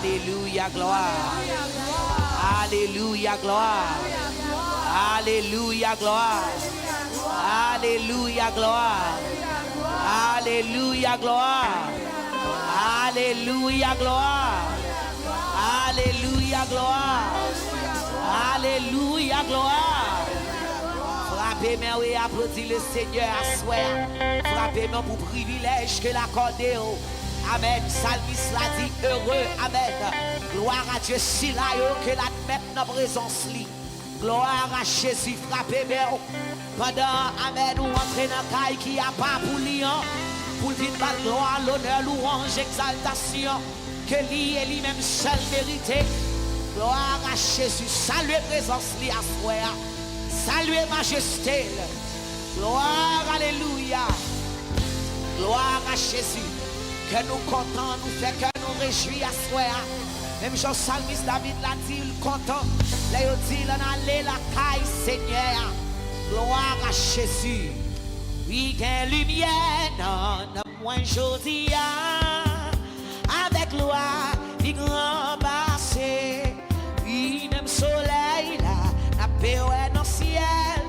Alléluia, gloire. Alléluia, gloire. Alléluia, gloire. Alléluia, gloire. Alléluia, gloire. Alléluia, gloire. Alléluia, gloire. Alléluia, gloire. Frappez-moi et applaudissez le Seigneur à soi. Frappez-moi pour privilège que l'accordé. Amen. Psalmiste l'a dit heureux. Amen. Gloire à Dieu. Si là, que l'admettre notre présence. Gloire à Jésus. Frappez-moi. Pendant, amen, nous entrez dans le caille qui a pas pour lion. Pour dire la gloire, l'honneur, louange, exaltation. Que lui et lui-même seul mérité. Gloire à Jésus. Saluez présence li à soi. Saluez majesté. Gloire, alléluia. Gloire à Jésus. Que nous comptons, nous fait que nous réjouis à soi. Même Jean Salmiste David l'a dit, il content. Là, il dit, il en allait la caille, Seigneur. Gloire à Jésus. Oui, quelle lumière, non, moins jodi. Avec gloire, il grand passé. Oui, même soleil, là, la paix est dans le ciel.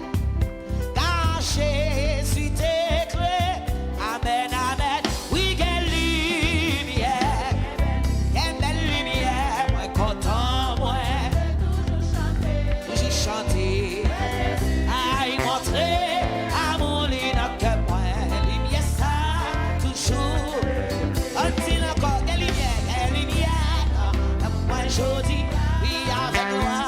Car Jésus t'éclaire. Amen, amen. Oui, quelle lumière. Quelle belle lumière. Moi, content, moi. Toujours chanter. Aïe, montrer à mon lit dans que moi. Lumière, ça, toujours. On dit encore, quelle lumière, moi, jodi. Oui, avec gloire.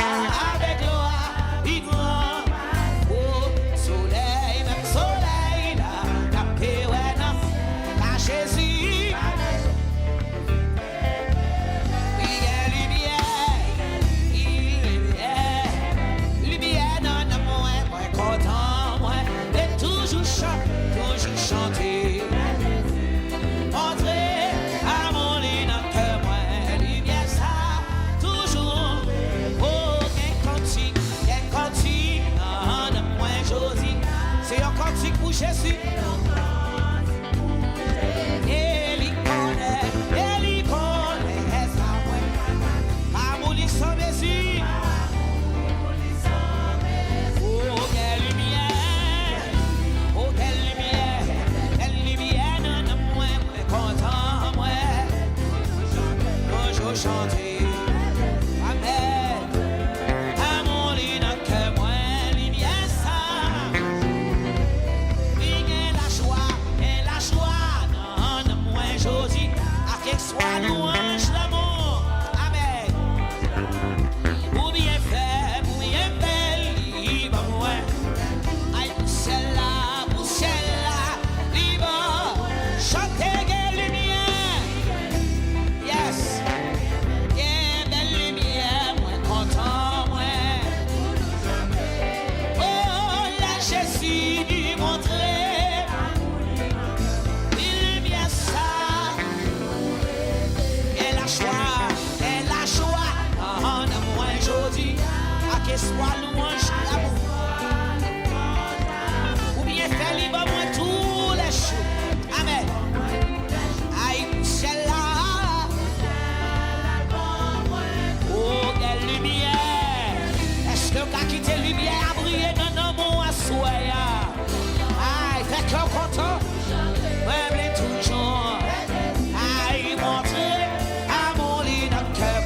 Jésus, Eli connaît sa voix. Amour sans mesure. Oh, quelle lumière. Oh, quelle lumière, non, moi, content, moi. Toujours chanter. Sois louange l'amour, amen. Ou bien fait, libre, ouais. Aïe, pour celle-là, libre. Chantez quelle lumière, yes. Yeah, belle lumière, moi content, moi. Oh, la Jésus montré. Soit louange l'amour. Ou bien faire libre moi tous les jours. Amen. Aïe, celle-là. Oh, quelle lumière. Est-ce que vous avez quitté la lumière à briller dans nos mots à soi? Aïe, fait que content. Ouais, toujours. Aïe, montrer à mon lit dans le cœur.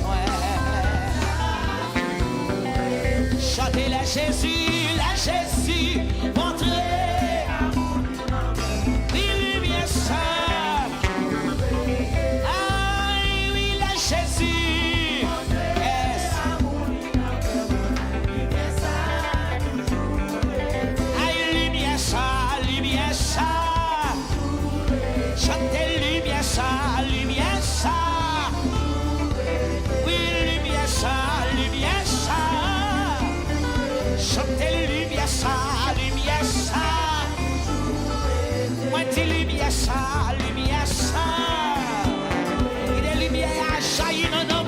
Chantez la Jésus, montrez. Oui, lumière ça. Aïe, oui, la Jésus. Yes. Aïe, lumière ça. Chantez lumière ça. Oui, lumière ça. Chantez lumière ça. Moi dis lumière ça. Il est lumière à jaillir dans nos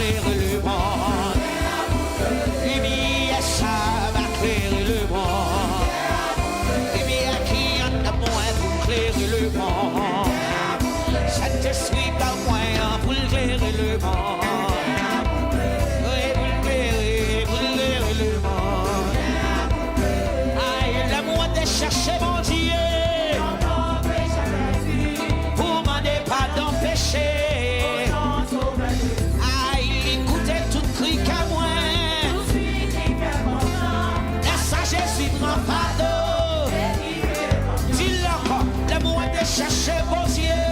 éclairer le monde. Lumière, ça va éclairer le monde. Lumière qui en a moins pour éclairer le monde. Ça te suit par moyen pour éclairer le monde. Oui, pour éclairer le monde. Aïe, l'amour de chercher mon Dieu. Pour demander pardon péché. Aïe, écoutez tout cri qu'à moi. Jésus prend pardon. Dis-le encore, l'amour de chercher vos yeux.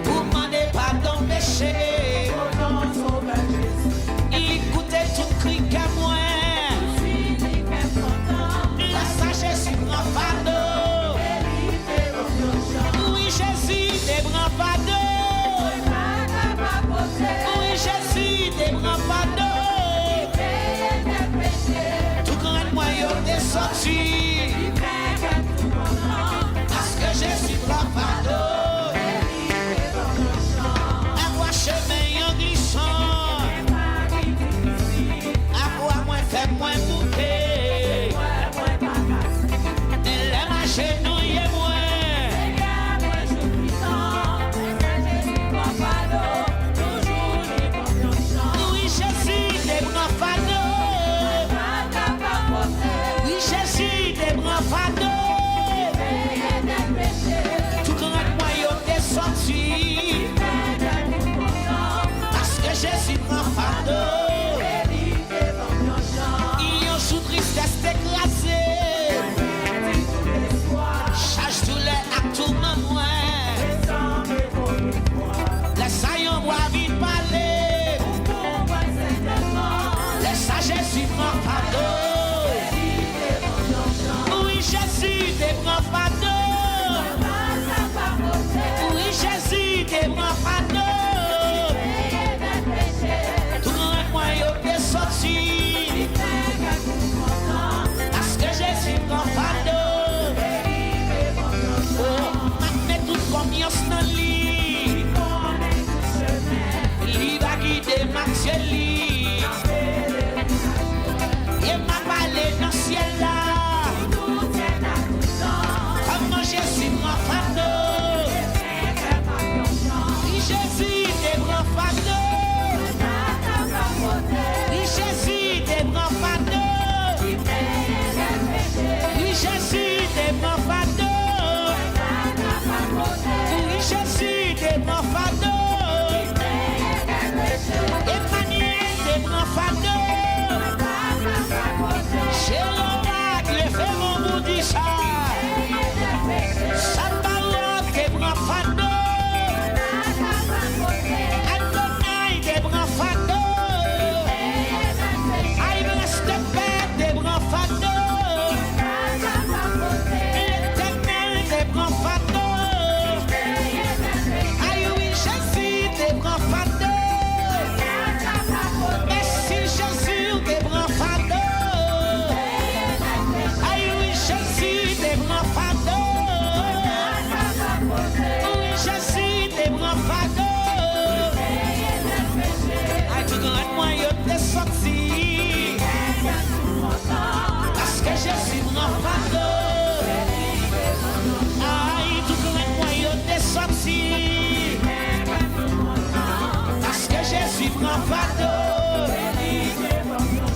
Pour demander pardon péché. Écoutez tout cri qu'à moi. La sagesse prend pardon. Oui, Jésus te prend pardon. Oui, Jésus te prend pardon. Sorti parce que Jésus prend pardon. Avoir chemin en glissant, avoir moins fait moins bouquet. Et les marchés nous y est oui, Jésus te prend pardon. Jésus te prend pardon. Tout grand moyen t'es sorti. Parce que Jésus prend pardon. Ils ont sous tristesse écrasé. Charge tous les actes tout moins. Laisse un bois vite parler. Laisse à Jésus prend pardon. Jésus te prend pardon. Oui, Jésus te prend pardon. Tout le moyen t'es sorti. Parce que Jésus prend pardon. Oh, m'a toute confiance dans lui. Il va guider ma ciel. Il m'a parlé dans le ciel là. Jésus prend pardon. Oui, Jésus te prend pardon. Oui, Jésus te prend pardon. Oui, Jésus te prend pardon. Oui, Jésus te prend pardon. Emmanuel te prend pardon. Chez l'oracle, le fait mon boudissa. Sambarote te prend pardon. Adonai te prend pardon. Aïe, reste paix te prend pardon. L'éternel te prend pardon. Aïe, oui, Jésus te prend pardon. Merci, Jésus te prend pardon. Aïe, oui, Jésus te prend pardon. Jésus te prend pardon. Aïe, tout grand moyen t'es sorti. Parce que Jésus prend pardon. Aïe, tout grand moyen t'es sorti. Parce que Jésus prend pardon.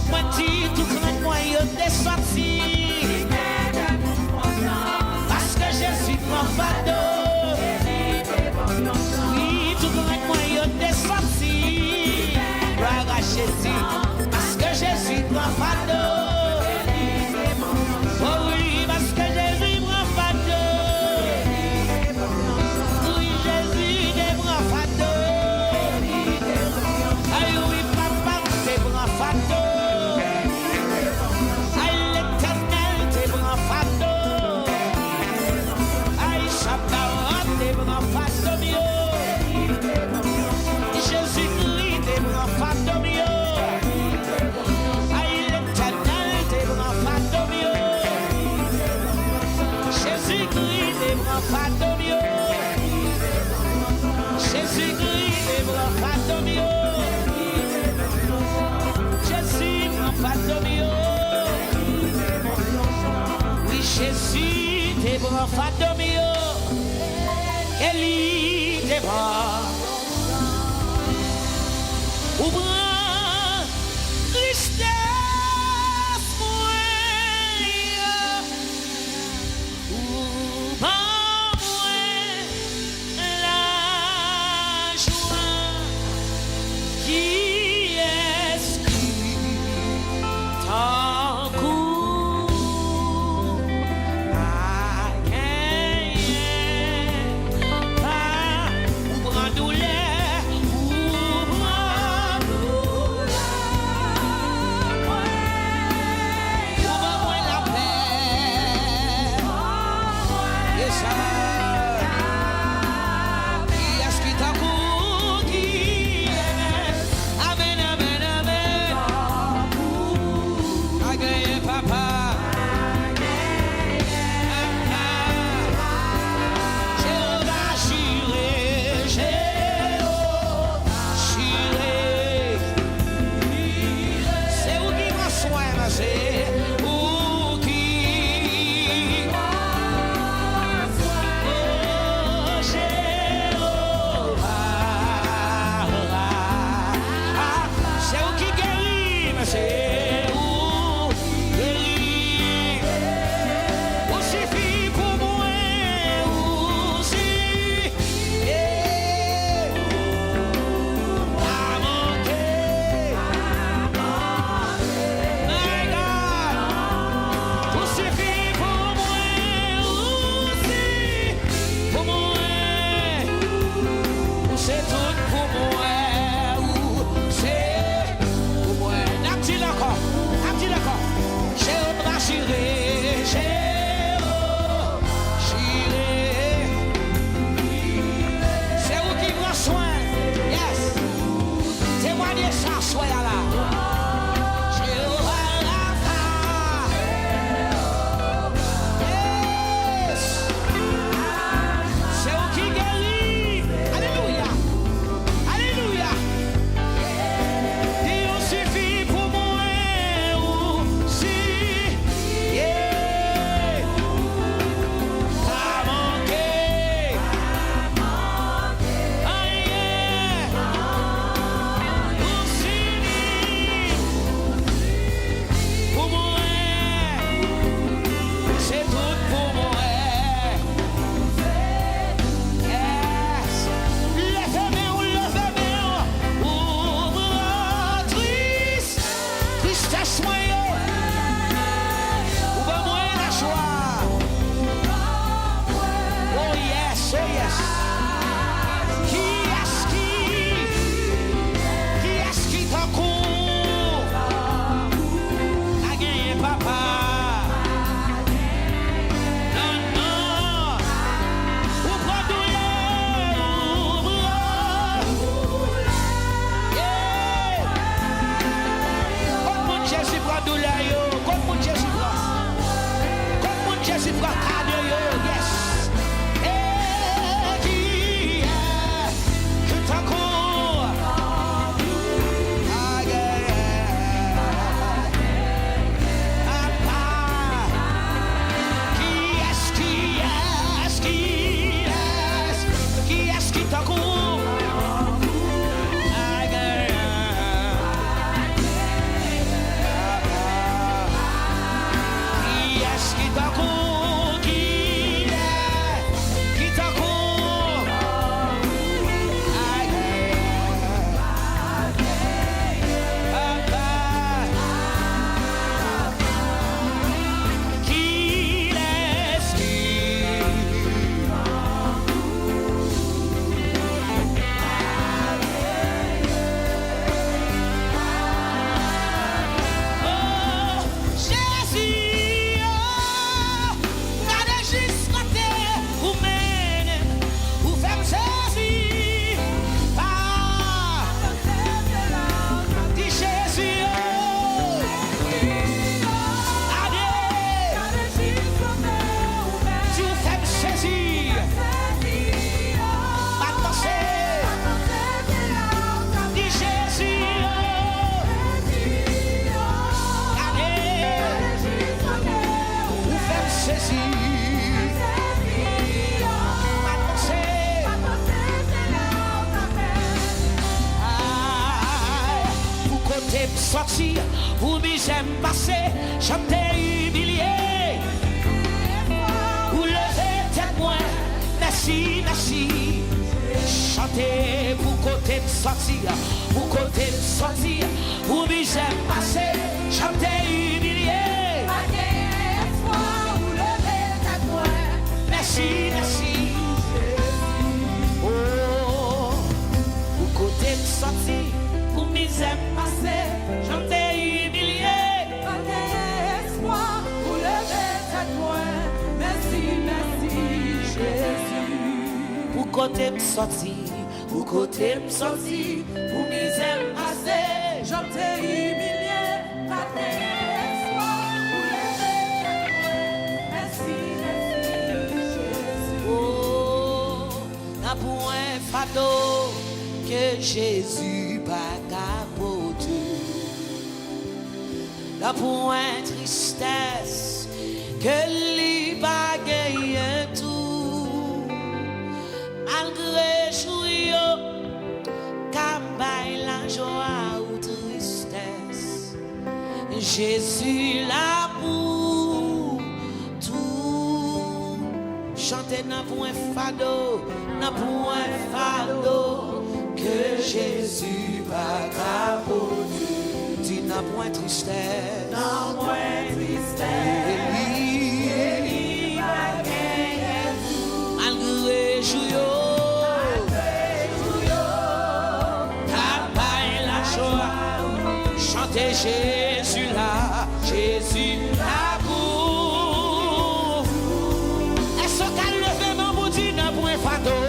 Moi dis, tout grand moyen t'es sorti. Parce que Jésus prend pardon. Jésus, parce que Jésus prend pardon. Oh oui, parce que Jésus prend pardon. Oui, Jésus te prend pardon. Aïe, oui, papa, te prend pardon. Aïe, l'éternel te prend pardon. Aïe, Shabbat te prend pardon. Jésus-Christ te prend pardon. Fadomio. Oui, Jésus, t'es bon, Fadomio. Eli, t'es bon. Ouvre tristesse, moi. Ouvre la joie. Qui est-ce qui t'encourt à gagner pas ouvre en douleur, ouvre en douleur, ouvre-moi la paix, et ça, qui est-ce qui t'encourt, qui est, amen, amen, amen, à gagner papa. Jéhovah Jireh, Jéhovah Jireh. C'est où qui prend soin, là, c'est où qui prend soin. Oh, Jéhovah. C'est où qui guérit, mais c'est où guérit. Où suffit pour moi, où suffit. À manquer. My God. Où suffit pour moi, où suffit pour moi. Où c'est tout pour moi, où c'est pour moi. N'a-t-il encore, n'a-t-il encore. Jéhovah Jireh, Jéhovah Jireh. C'est où qui prend soin. Yes. Témoignez ça, soyez là. Jéhovah Rapha. Yes. C'est où qui guérit. Alléluia. Alléluia. Il en suffit pour moi aussi. Yeah. Pas manquer. Ah, yeah. Aussi pour moi. C'est tout pour moi. Yes. Levez-moi, ouvre tristesse moi, ouvre-moi la joie. Oh yes, oh yes. Qui est-ce qui t'encourt à gagner papa? Non, non. Ouvre douleur, ouvre. Yeah. Comme mon Jésus prend douleur, yo. Comme mon Jésus prend. Comme mon Jésus prend cadeau, yo. Yes. Et qui est que t'encourt? Ah, yeah. Papa. Qui est-ce qui t'encourt? Ah, yeah. Qui est-ce qui t'encourt? Qui me sortir, pour m'y j'aime passer, j'étais humilié. Vous levez tête moi, merci, merci. Chantez pour côté me sortir, pour côté me sortir, pour m'y j'aime passer, j'étais humilié. Vous levez tête moi, merci, merci. Oh, pour côté me sortir, pour m'y j'aime passer, j'étais humilié. Espoir, vous levez tête moi, merci, merci, Jésus. Pour côté me sortir, pour côté me sortir, pour m'y j'aime passer, j'étais humilié. Espoir, vous levez tête moi, merci, merci, Jésus. Oh, n'a pour un fardeau que Jésus pas capoté. N'a pour un tristesse que lui pas gagné tout. Malgré chouïo, cabaye la joie ou tristesse. Jésus là pour tout. Chantez n'a pour un fardeau, n'a pour un fardeau que Jésus va capoter. Dis n'a point tristesse, n'a point tristesse. Élie va gagner tout. Malgré jouyo, cabaye la joie. Chantez Jésus là, Jésus là pour. Est-ce qu'à lever mon bouti n'a point fardeau,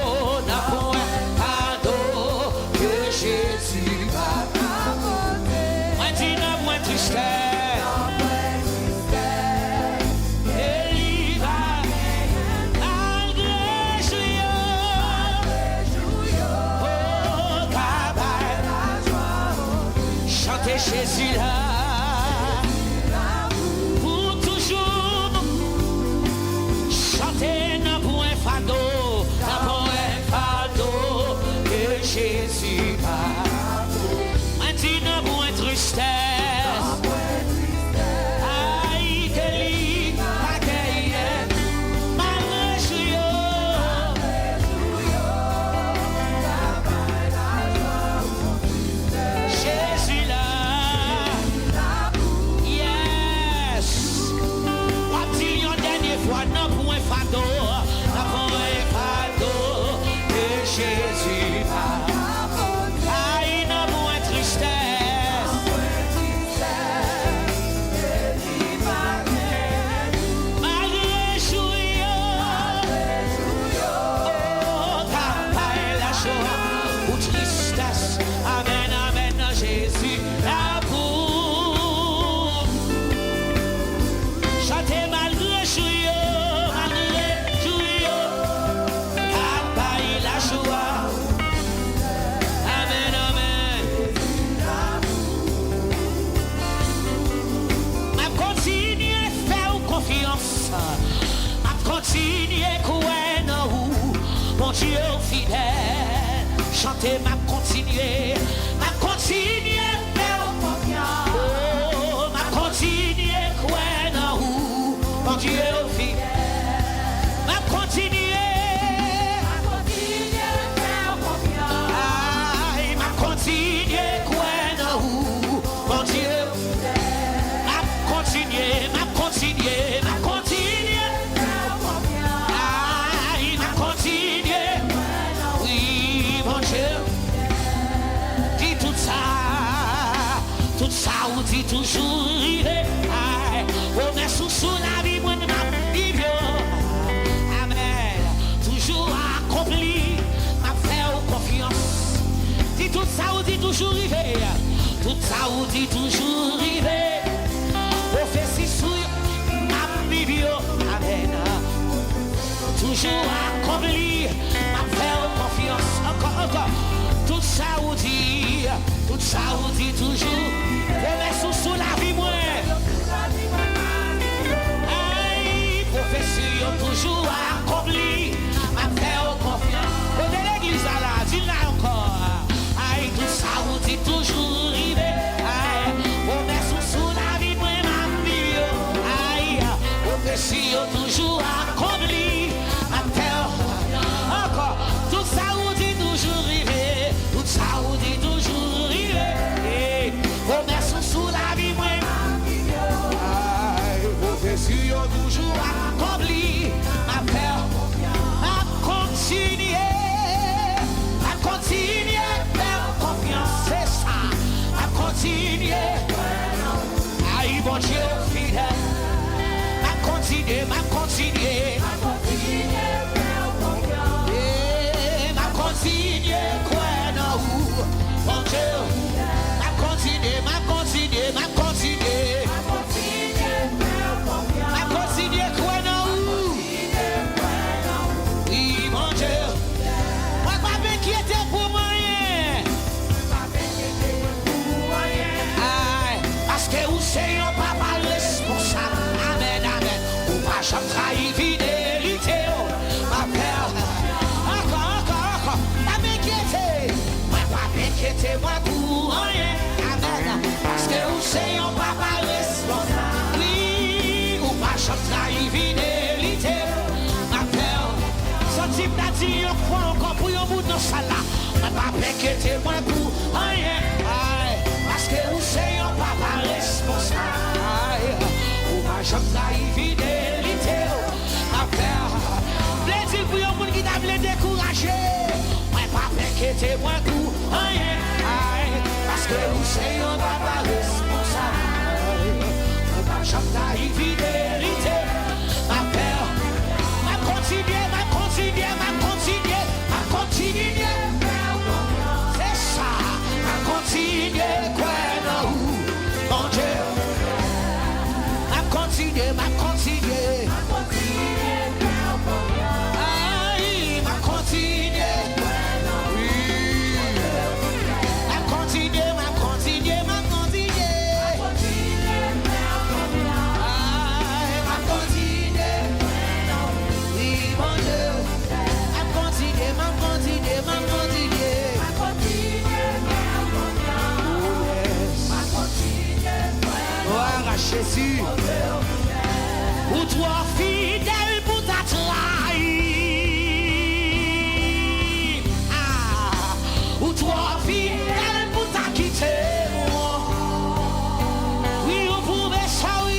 n'a point fardeau que Jésus va capoter. Moi dis n'a point tristesse, Élie va malgré jouyo, oh cabaye la joie. Chantez Jésus là pour toujours. Chantez n'a point fardeau, n'a point fardeau que Jésus va. Moi dis n'a point tristesse, aïe que lui pas gagné. Malgré jouyo, Jésus là, yes. Moi dis une dernière fois, n'a point fardeau, n'a point fardeau que Jésus va. Aïe n'a point tristesse, malgré jouyo, oh capaille la joie ou tristesse. Amen, amen, Jésus là pour. Chantez malgré jouyo, capaille la joie. Amen, amen. M'a continué faire confiance, m'a continué couer dans vous, mon Dieu fidèle. Chantez m'a continué faire confiance, oh m'a continué couer dans vous, mon Dieu fidèle. M'a continué faire confiance, aïe m'a continué couer dans vous, mon Dieu. M'a continué, aïe m'a continué, oui mon Dieu. Dis tout ça ou dit toujours rivé, aïe, oh mais sous la vie moi m'a vivre, amen, toujours accompli, m'a fait confiance. Dis tout ça ou dit toujours rivé, tout ça ou dit toujours rivé. Prophétie sur ma Bible, amen. Toujours accompli, m'a fait confiance. Encore. Tout ça ou dit toujours. Promesse sous la vie, moi. Aïe, prophétie toujours accompli, m'a fait confiance. Au de l'église là, dis là encore. Aïe, tout ça ou dit toujours rivé. Aïe, bon Dieu fidèle. M'a continué, m'a continué. M'a continué, quoi non ou, bon Dieu. M'a continué, m'a continué, m'a continué. M'a continué, quoi non ou. Oui, mon Dieu. Moi, pas m'inquiéter pour moi. Parce que vous c'est un papa responsable. Amen, amen. Ou pas jamais trahi fidélité. Ma père. Encore. Pas m'inquiéter. Moi, pas m'inquiéter, moi pour rien. Amen. Parce que vous c'est un papa responsable. Oui, ou pas jamais trahi fidélité. Ma père. Ce type d'a dit, on croit encore pour un bout de ça là. Moi, pas m'inquiéter, moi pour rien. Parce que vous c'est un papa responsable. Ou pas jamais trahi fidélité. Ma père. Plaisir pour un monde qui t'a voulu décourager. Moi pas m'inquiéter, moi tout rien. Parce que vous c'est un papa responsable. Ou pas jamais trahi fidélité. Ma père. M'a continué. C'est ça. M'a continué, quoi non. Mon Dieu, m'a continué. Aïe, m'a continué. Oui. M'a continué. Aïe, m'a continué. Oui, mon Dieu. M'a continué. Jésus, ou toi fidèle pour ta trahi, ou toi fidèle pour ta quitter moi. Oui, vous pouvez savoir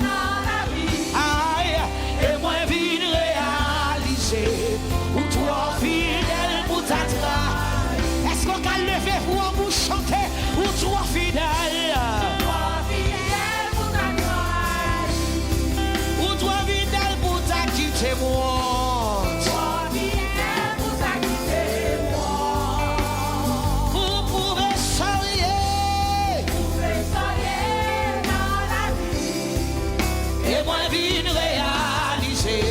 dans la vie. Aïe, et moi vine réaliser, ou toi fidèle pour ta trahi. Est-ce qu'on a levé pour vous chanter? Ou toi fidèle, ou toi fidèle pour ta quitter moi. Vous pouvez sourire dans la vie. Et moi vine réaliser.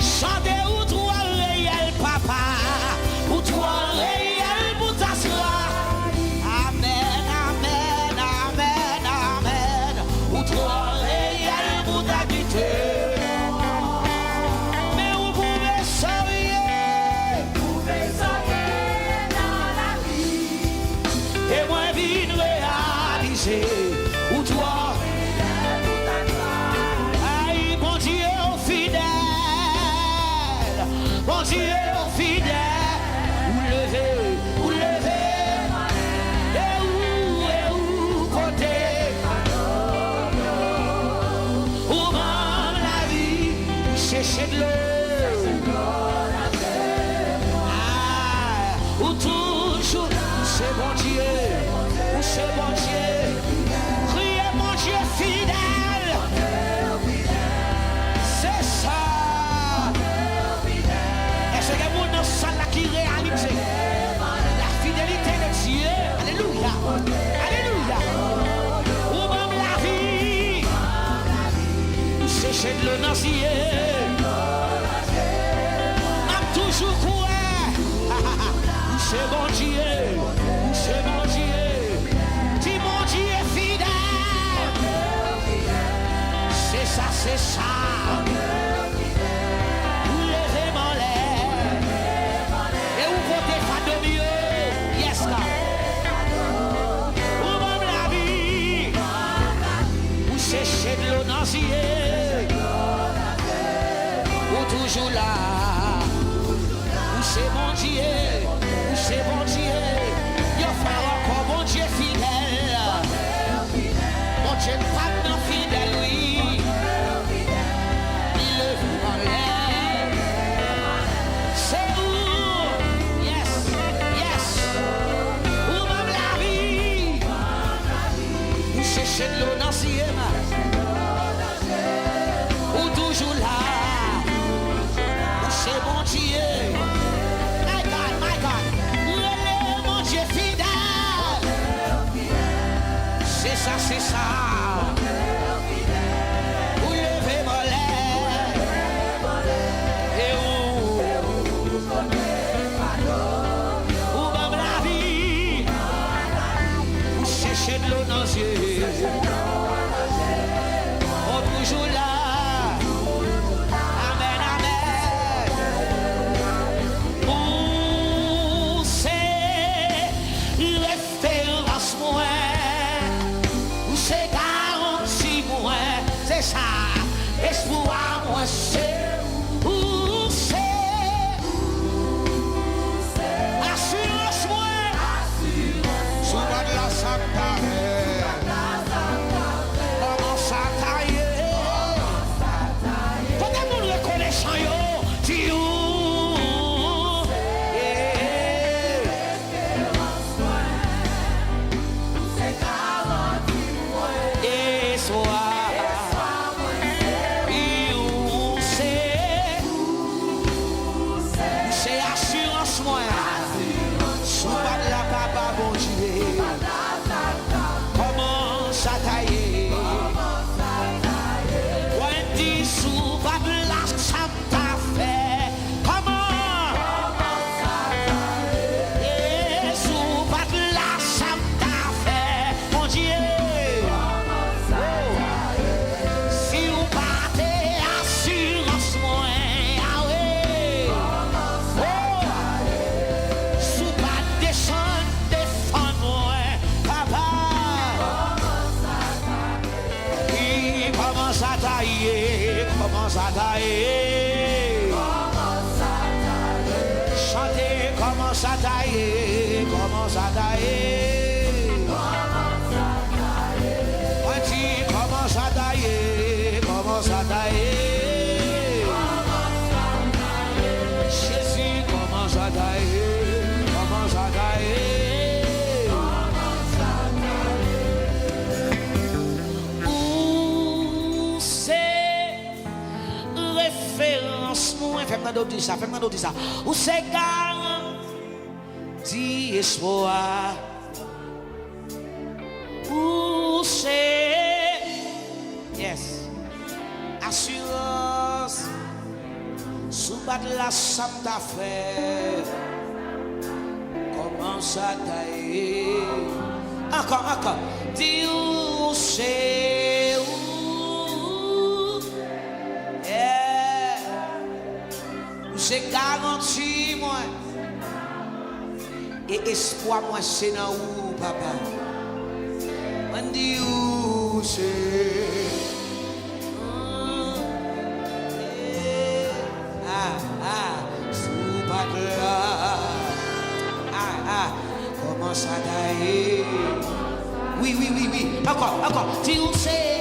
Chantez ou toi réel papa. Ou toi, aïe, bon Dieu fidèle, ou levez, et où côté, ou même la vie, cherchez de l'eau, ou toujours, c'est bon Dieu, ou c'est bon Dieu. Dieu fidèle, c'est ça. Est-ce que vous dans ça qui réalise la fidélité de Dieu? Alléluia, alléluia. Ou même la vie, ou sécher de l'eau dans le ciel. Même toujours quoi? C'est bon Dieu, c'est bon Dieu. Dis mon Dieu fidèle. C'est ça. Vous levez mon l'air. Et vous votez pas de mieux. Yes, God. Vous même la vie. Vous séchez de l'eau dans le ciel. tailler. Chantez, commence à tailler. Commence à tailler. On dit, commence à tailler. Commence à tailler. Jésus commence à tailler. Commence à tailler. Fais-moi d'autres ça, fais-moi d'autres ça. Où c'est garanti espoir? Où c'est, yes, assurance. Sous bas de la Santa Fe, commence à tailler. Encore, dis où c'est, où, yeah. C'est garanti, moi. Et espoir, moi, c'est dans où, papa? On dit où c'est? Sous pas de là. Commence à tailler. Oui. Encore. Dis où c'est?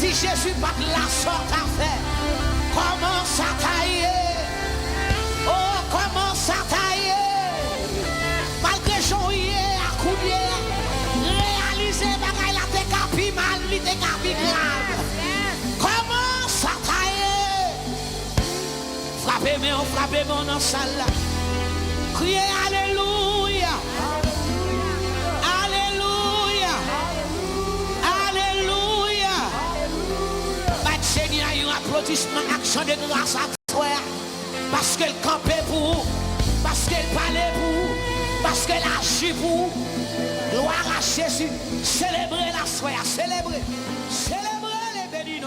Si Jésus pas de la sorte à faire, commence à tailler. Oh, commence à tailler. Malgré Jean-Yé à coulier, réaliser bagaille la décapi mal, li décapi grave. Commence à tailler. Frappez-moi dans la salle. Criez Alléluia. Applaudissement, action de grâce à toi. Parce qu'elle campait pour vous, parce qu'elle parlait pour vous, parce qu'elle agit pour vous. Gloire à Jésus. Célébrez la soirée, célébrez les bénis.